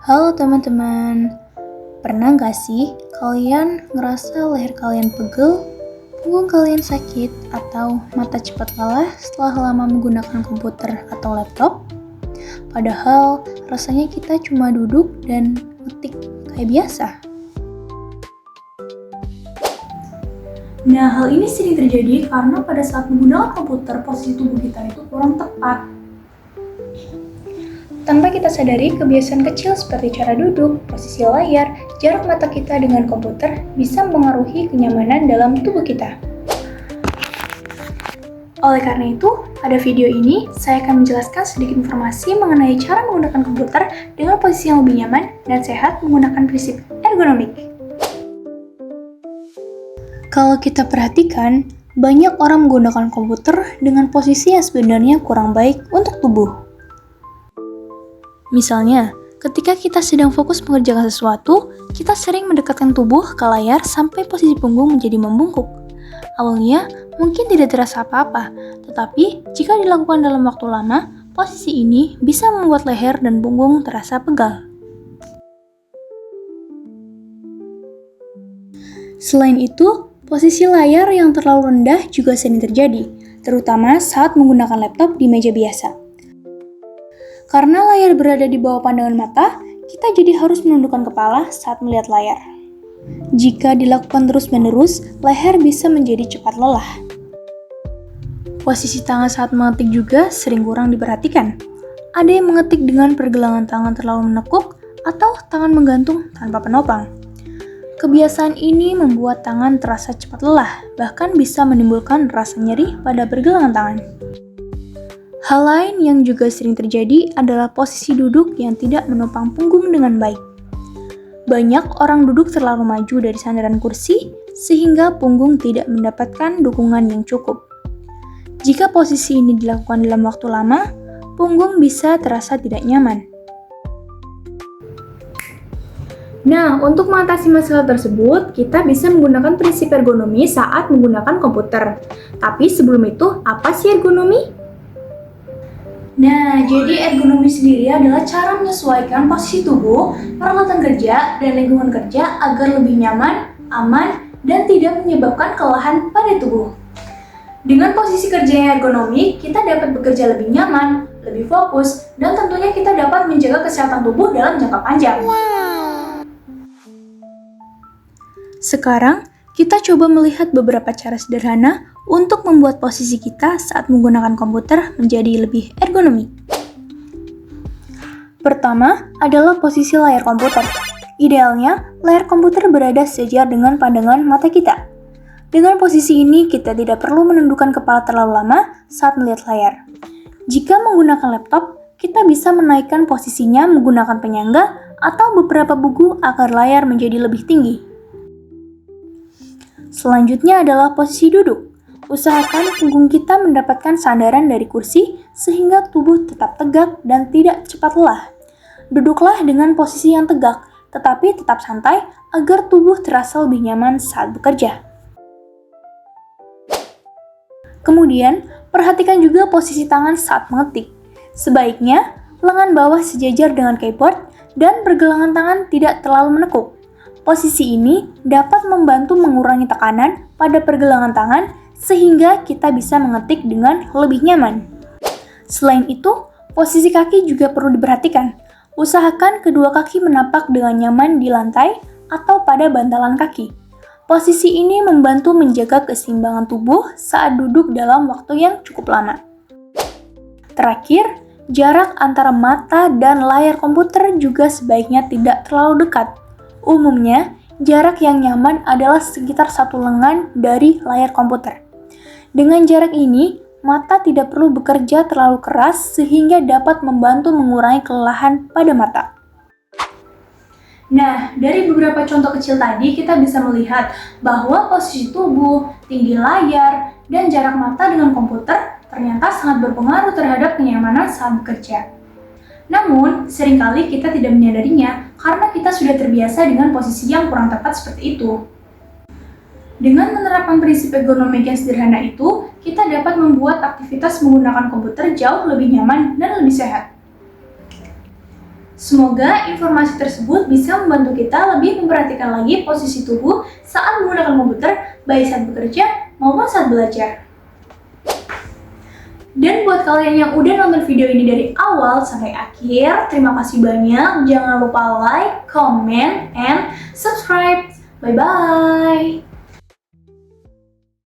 Halo teman-teman, pernah gak sih kalian ngerasa leher kalian pegel, punggung kalian sakit, atau mata cepat lelah setelah lama menggunakan komputer atau laptop? Padahal rasanya kita cuma duduk dan ngetik kayak biasa. Nah, hal ini sering terjadi karena pada saat menggunakan komputer, posisi tubuh kita itu kurang tepat. Tanpa kita sadari, kebiasaan kecil seperti cara duduk, posisi layar, jarak mata kita dengan komputer bisa mempengaruhi kenyamanan dalam tubuh kita. Oleh karena itu, pada video ini saya akan menjelaskan sedikit informasi mengenai cara menggunakan komputer dengan posisi yang lebih nyaman dan sehat menggunakan prinsip ergonomik. Kalau kita perhatikan, banyak orang menggunakan komputer dengan posisi yang sebenarnya kurang baik untuk tubuh. Misalnya, ketika kita sedang fokus mengerjakan sesuatu, kita sering mendekatkan tubuh ke layar sampai posisi punggung menjadi membungkuk. Awalnya, mungkin tidak terasa apa-apa, tetapi jika dilakukan dalam waktu lama, posisi ini bisa membuat leher dan punggung terasa pegal. Selain itu, posisi layar yang terlalu rendah juga sering terjadi, terutama saat menggunakan laptop di meja biasa. Karena layar berada di bawah pandangan mata, kita jadi harus menundukkan kepala saat melihat layar. Jika dilakukan terus-menerus, leher bisa menjadi cepat lelah. Posisi tangan saat mengetik juga sering kurang diperhatikan. Ada yang mengetik dengan pergelangan tangan terlalu menekuk atau tangan menggantung tanpa penopang. Kebiasaan ini membuat tangan terasa cepat lelah, bahkan bisa menimbulkan rasa nyeri pada pergelangan tangan. Hal lain yang juga sering terjadi adalah posisi duduk yang tidak menopang punggung dengan baik. Banyak orang duduk terlalu maju dari sandaran kursi, sehingga punggung tidak mendapatkan dukungan yang cukup. Jika posisi ini dilakukan dalam waktu lama, punggung bisa terasa tidak nyaman. Nah, untuk mengatasi masalah tersebut, kita bisa menggunakan prinsip ergonomi saat menggunakan komputer. Tapi sebelum itu, apa sih ergonomi? Nah, jadi ergonomi sendiri adalah cara menyesuaikan posisi tubuh, peralatan kerja, dan lingkungan kerja agar lebih nyaman, aman, dan tidak menyebabkan kelelahan pada tubuh. Dengan posisi kerja yang ergonomik, kita dapat bekerja lebih nyaman, lebih fokus, dan tentunya kita dapat menjaga kesehatan tubuh dalam jangka panjang. Sekarang, kita coba melihat beberapa cara sederhana untuk membuat posisi kita saat menggunakan komputer menjadi lebih ergonomik. Pertama adalah posisi layar komputer. Idealnya, layar komputer berada sejajar dengan pandangan mata kita. Dengan posisi ini, kita tidak perlu menundukkan kepala terlalu lama saat melihat layar. Jika menggunakan laptop, kita bisa menaikkan posisinya menggunakan penyangga atau beberapa buku agar layar menjadi lebih tinggi. Selanjutnya adalah posisi duduk. Usahakan punggung kita mendapatkan sandaran dari kursi sehingga tubuh tetap tegak dan tidak cepat lelah. Duduklah dengan posisi yang tegak, tetapi tetap santai agar tubuh terasa lebih nyaman saat bekerja. Kemudian, perhatikan juga posisi tangan saat mengetik. Sebaiknya, lengan bawah sejajar dengan keyboard dan pergelangan tangan tidak terlalu menekuk. Posisi ini dapat membantu mengurangi tekanan pada pergelangan tangan sehingga kita bisa mengetik dengan lebih nyaman. Selain itu, posisi kaki juga perlu diperhatikan. Usahakan kedua kaki menapak dengan nyaman di lantai atau pada bantalan kaki. Posisi ini membantu menjaga keseimbangan tubuh saat duduk dalam waktu yang cukup lama. Terakhir, jarak antara mata dan layar komputer juga sebaiknya tidak terlalu dekat. Umumnya, jarak yang nyaman adalah sekitar 1 lengan dari layar komputer. Dengan jarak ini, mata tidak perlu bekerja terlalu keras sehingga dapat membantu mengurangi kelelahan pada mata. Nah, dari beberapa contoh kecil tadi kita bisa melihat bahwa posisi tubuh, tinggi layar, dan jarak mata dengan komputer ternyata sangat berpengaruh terhadap kenyamanan saat bekerja. Namun, seringkali kita tidak menyadarinya karena kita sudah terbiasa dengan posisi yang kurang tepat seperti itu. Dengan menerapkan prinsip ergonomik yang sederhana itu, kita dapat membuat aktivitas menggunakan komputer jauh lebih nyaman dan lebih sehat. Semoga informasi tersebut bisa membantu kita lebih memperhatikan lagi posisi tubuh saat menggunakan komputer, baik saat bekerja maupun saat belajar. Dan buat kalian yang udah nonton video ini dari awal sampai akhir, terima kasih banyak. Jangan lupa like, comment, and subscribe. Bye-bye!